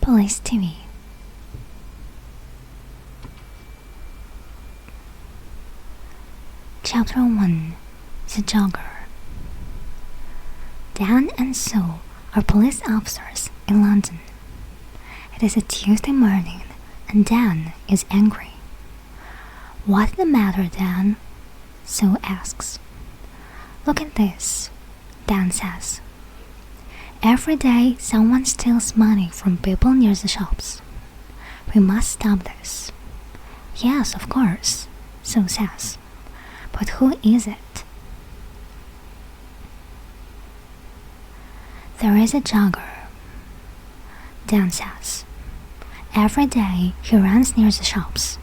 Police TV. Chapter 1. The Jogger. Dan and Sue are police officers in London. It is a Tuesday morning and Dan is angry. "What's the matter, Dan?" Sue asks. "Look at this," Dan says. "Every day someone steals money from people near the shops. We must stop this." "Yes, of course," Sue says. "But who is it?" "There is a jogger," Dan says. "Every day he runs near the shops.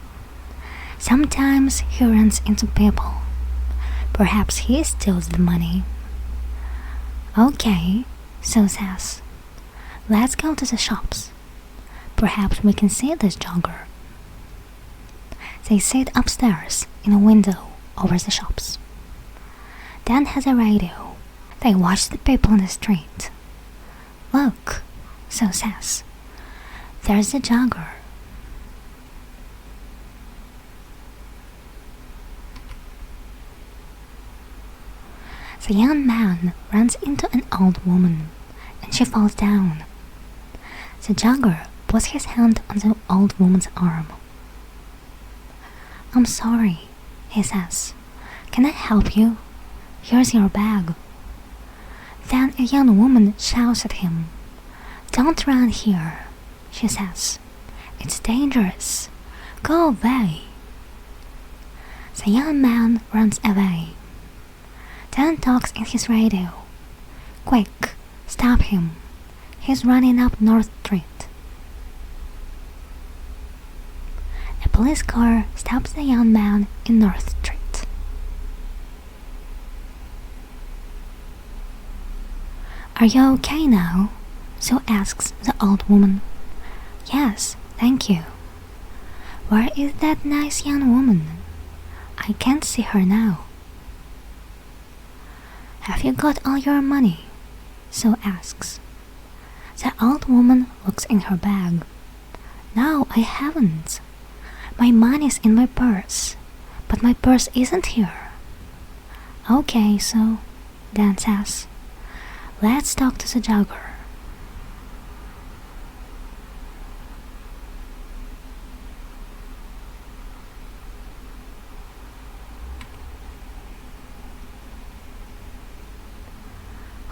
Sometimes he runs into people. Perhaps he steals the money." "Okay," Sue says. "Let's go to the shops. Perhaps we can see this jogger." They sit upstairs in a window over the shops. Dan has a radio. They watch the people on the street. "Look," Sue says. "There's the jogger." The young man runs into an old woman, and she falls down. The jogger puts his hand on the old woman's arm. "I'm sorry," he says. "Can I help you? Here's your bag." Then a young woman shouts at him. "Don't run here," she says. "It's dangerous. Go away." The young man runs away. Dan talks in his radio. "Quick, stop him. He's running up North Street." A police car stops the young man in North Street. "Are you okay now?" Sue asks the old woman. "Yes, thank you." "Where is that nice young woman? I can't see her now." "Have you got all your money?" Sue asks. The old woman looks in her bag. "No, I haven't. My money's in my purse, but my purse isn't here." "Okay, Sue," Dan says. "Let's talk to the jogger."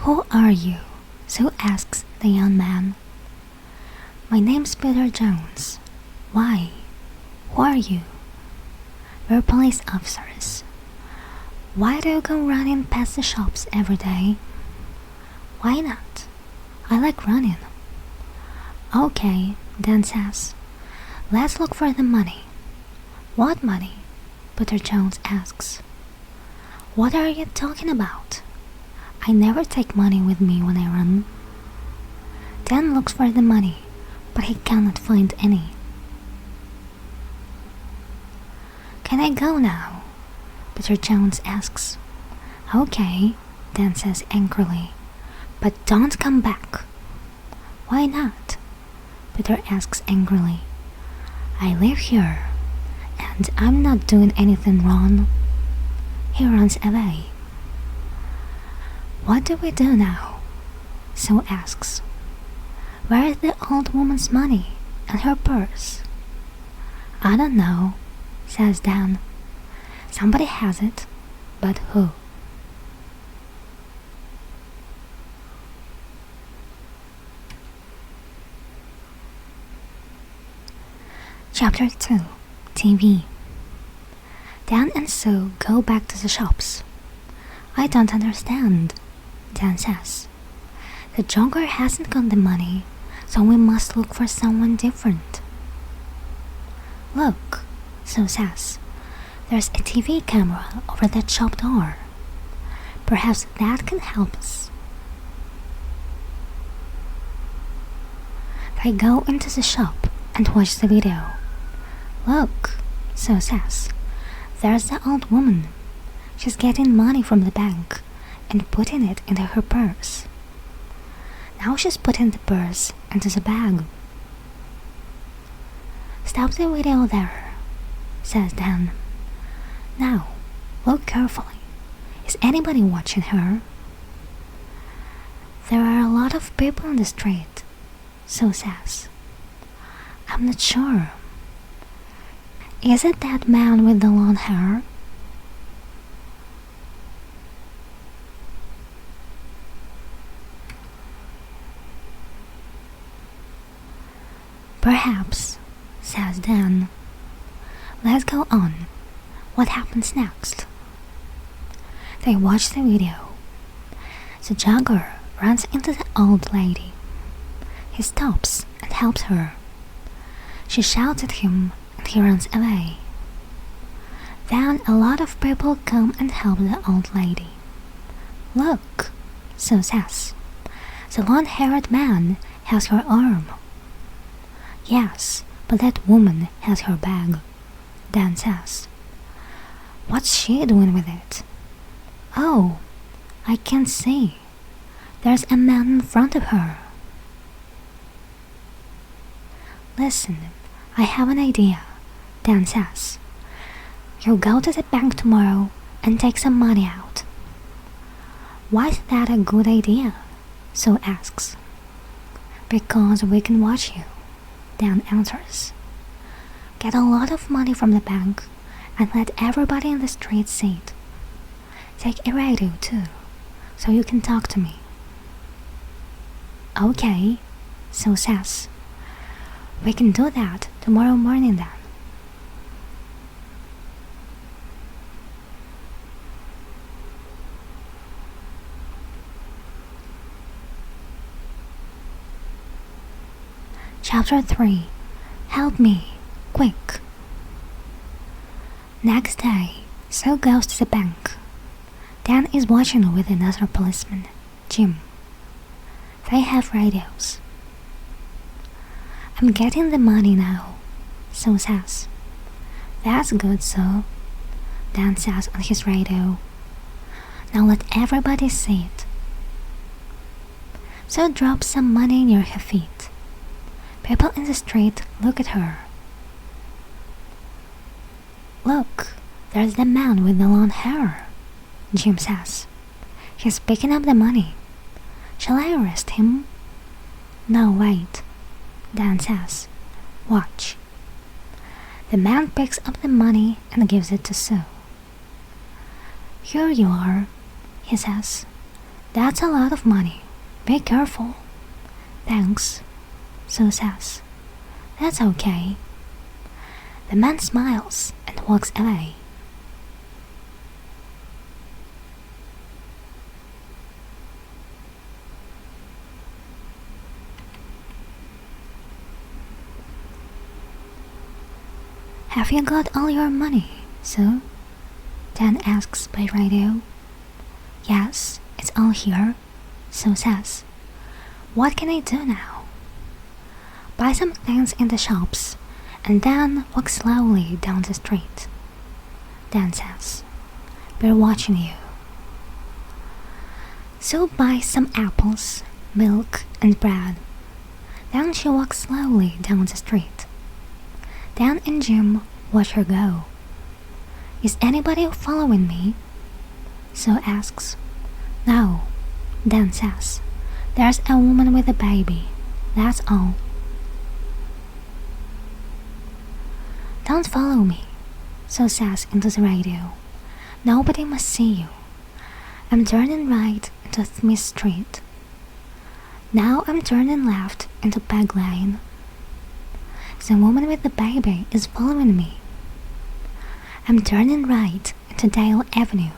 "Who are you?" Sue asks the young man. "My name's Peter Jones." "Why? Who are you?" "We're police officers." "Why do you go running past the shops every day?" "Why not? I like running." "Okay," Dan says. "Let's look for the money." "What money?" Peter Jones asks. "What are you talking about? I never take money with me when I run." Dan looks for the money, but he cannot find any. "Can I go now?" Peter Jones asks. "Okay," Dan says angrily, "but don't come back." "Why not?" Peter asks angrily. "I live here, and I'm not doing anything wrong." He runs away. "What do we do now?" Sue asks. "Where is the old woman's money and her purse?" "I don't know," says Dan. "Somebody has it, but who?" Chapter 2. TV. Dan and Sue go back to the shops. "I don't understand," Dan says. "The jogger hasn't got the money, so we must look for someone different." "Look," Sue says. "There's a TV camera over that shop door. Perhaps that can help us." They go into the shop and watch the video. "Look," Sue says. "There's the old woman. She's getting money from the bank and putting it into her purse. Now she's putting the purse into the bag." Stop the video there, says Dan. Now, look carefully. Is anybody watching her? There are a lot of people on the street, Sue says. I'm not sure. Is it that man with the long hair? Perhaps, says Dan. Let's go on. What happens next? They watch the video. The jogger runs into the old lady. He stops and helps her. She shouts at him and he runs away. Then a lot of people come and help the old lady. Look, Sue says. The long-haired man has her arm. Yes, but that woman has her bag, Dan says. What's she doing with it? Oh, I can't see. There's a man in front of her. Listen, I have an idea, Dan says. You go to the bank tomorrow and take some money out. Why is that a good idea? Sue asks. Because we can watch you, Dan answers. Get a lot of money from the bank and let everybody in the street see it. Take a radio too, so you can talk to me. Okay, Sue says. We can do that tomorrow morning then. Chapter 3. Help me, quick. Next day, Sue goes to the bank. Dan is watching with another policeman, Jim. They have radios. I'm getting the money now, Sue says. That's good, Sue, Dan says on his radio. Now let everybody see it. Sue drops some money near her feet. People in the street look at her. Look, there's the man with the long hair, Jim says. He's picking up the money. Shall I arrest him? No, wait, Dan says. Watch. The man picks up the money and gives it to Sue. Here you are, he says. That's a lot of money. Be careful. Thanks, Sue says. That's okay. The man smiles and walks away. Have you got all your money, Sue? Dan asks by radio. Yes, it's all here, Sue says. What can I do now? Buy some things in the shops and then walk slowly down the street, Dan says. We're watching you. Sue buys some apples, milk, and bread. Then she walks slowly down the street. Dan and Jim watch her go. Is anybody following me? Sue asks. No, Dan says. There's a woman with a baby. That's all. Don't follow me, Sue says into the radio. Nobody must see you. I'm turning right into Smith Street. Now I'm turning left into Peg Lane. The woman with the baby is following me. I'm turning right into Dale Avenue.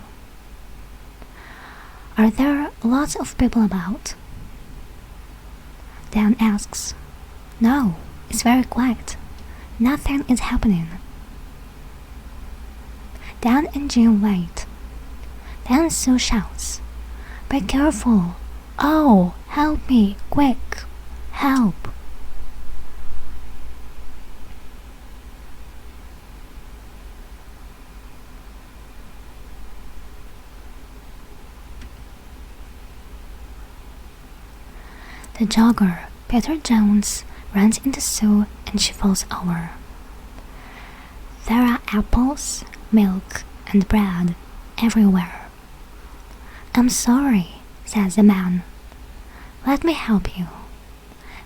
Are there lots of people about? Dan asks. No, it's very quiet. Nothing is happening. Dan and Jim wait. Then Sue shouts, Be careful! Oh, help me, quick! Help! The jogger, Peter Jones, runs into Sue and she falls over. There are apples, milk, and bread everywhere. I'm sorry, says the man. Let me help you.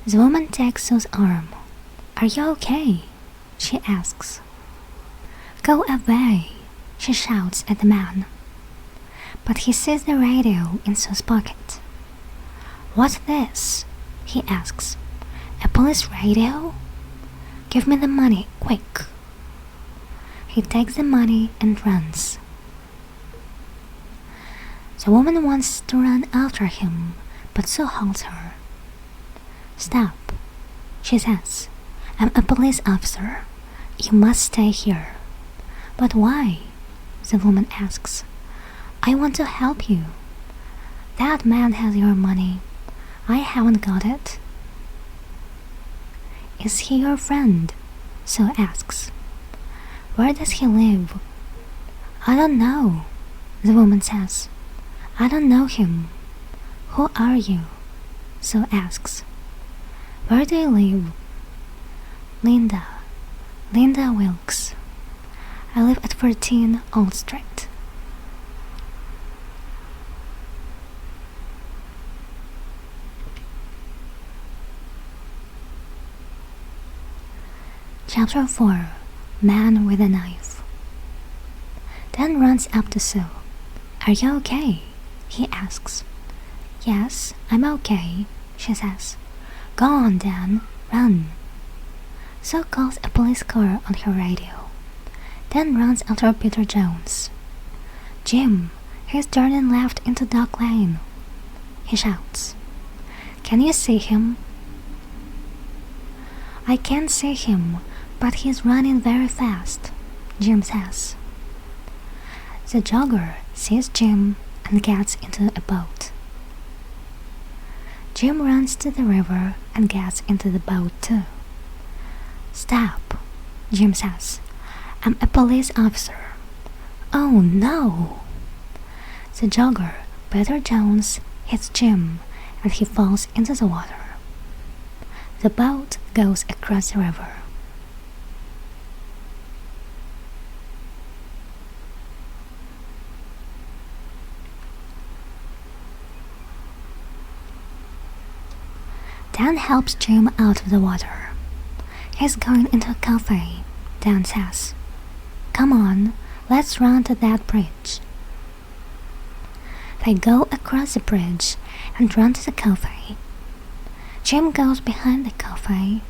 The woman takes Sue's arm. Are you okay? She asks. Go away, she shouts at the man. But he sees the radio in Sue's pocket. What's this? He asks. A police radio? Give me the money, quick. He takes the money and runs. The woman wants to run after him, but Sue halts her. Stop, she says. I'm a police officer. You must stay here. But why? The woman asks. I want to help you. That man has your money. I haven't got it. Is he your friend? Sue asks. Where does he live? I don't know, the woman says. I don't know him. Who are you? Sue asks. Where do you live? Linda Wilkes. I live at 14 Old Street. Chapter 4. Man with a Knife. Dan runs up to Sue. Are you okay? He asks. Yes, I'm okay, she says. Go on, Dan, run. Sue calls a police car on her radio. Dan runs after Peter Jones. Jim, he's turning left into Dock Lane, he shouts. Can you see him? I can't see him, but he's running very fast, Jim says. The jogger sees Jim and gets into a boat. Jim runs to the river and gets into the boat too. Stop, Jim says. I'm a police officer. Oh no! The jogger, Peter Jones, hits Jim and he falls into the water. The boat goes across the river. Dan helps Jim out of the water. He's going into a cafe, Dan says. Come on, let's run to that bridge. They go across the bridge and run to the cafe. Jim goes behind the cafe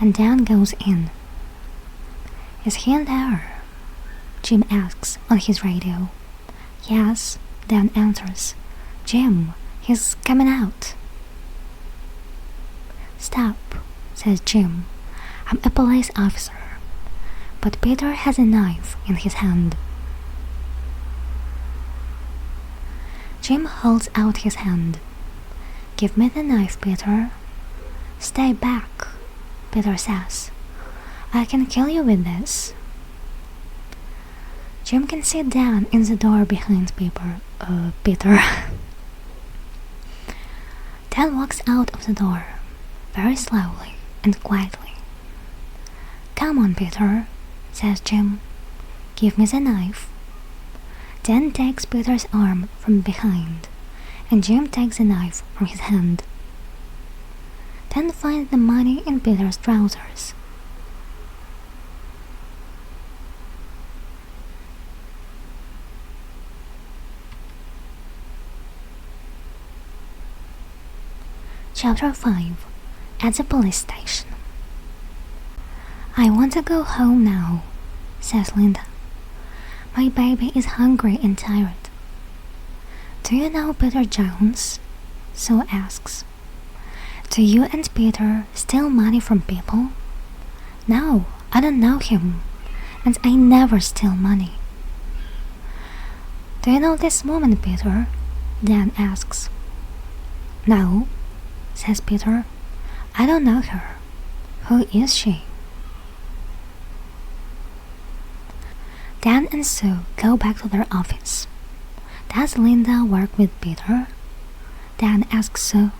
and Dan goes in. Is he in there? Jim asks on his radio. Yes, Dan answers. Jim, he's coming out. Stop, says Jim. I'm a police officer. But Peter has a knife in his hand. Jim holds out his hand. Give me the knife, Peter. Stay back, Peter says. I can kill you with this. Jim can sit down in the door behind Peter. Dan walks out of the door, very slowly and quietly. Come on, Peter, says Jim. Give me the knife. Dan takes Peter's arm from behind, and Jim takes the knife from his hand. Dan finds the money in Peter's trousers. Chapter 5. At the police station. I want to go home now, says Linda. My baby is hungry and tired. Do you know Peter Jones? Sue asks. Do you and Peter steal money from people? No, I don't know him, and I never steal money. Do you know this woman, Peter? Dan asks. No, says Peter. I don't know her. Who is she? Dan and Sue go back to their office. Does Linda work with Peter? Dan asks Sue.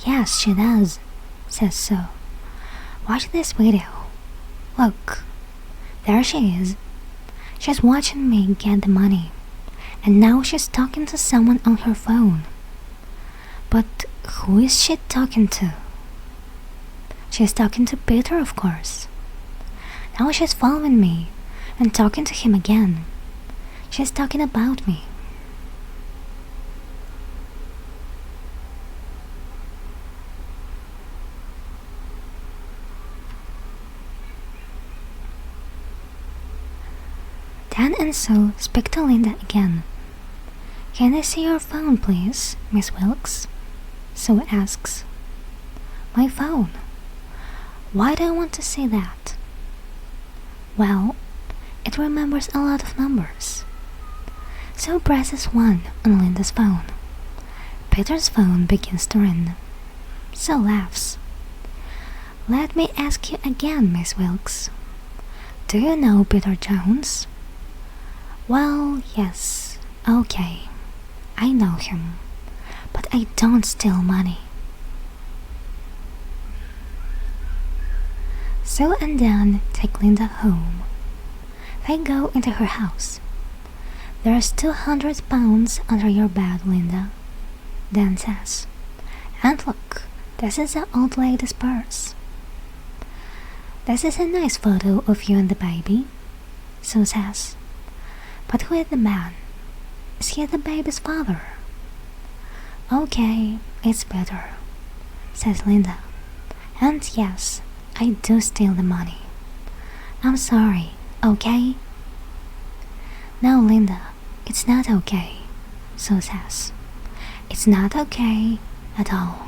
Yes, she does, says Sue. Watch this video. Look. There she is. She's watching me get the money, and now she's talking to someone on her phone. But who is she talking to? She's talking to Peter, of course. Now she's following me and talking to him again. She's talking about me. Dan and Sue speak to Linda again. Can I see your phone, please, Miss Wilkes? Sue asks. My phone? Why do I want to see that? Well, it remembers a lot of numbers. Sue presses 1 on Linda's phone. Peter's phone begins to ring. Sue laughs. Let me ask you again, Miss Wilkes. Do you know Peter Jones? Well, yes, okay. I know him, but I don't steal money. Sue and Dan take Linda home. They go into her house. There's £200 under your bed, Linda, Dan says. And look, this is the old lady's purse. This is a nice photo of you and the baby, Sue says. But who is the man? Is he the baby's father? Okay, it's better, says Linda. And yes, I do steal the money. I'm sorry, okay? No, Linda, it's not okay, Sue says. It's not okay at all.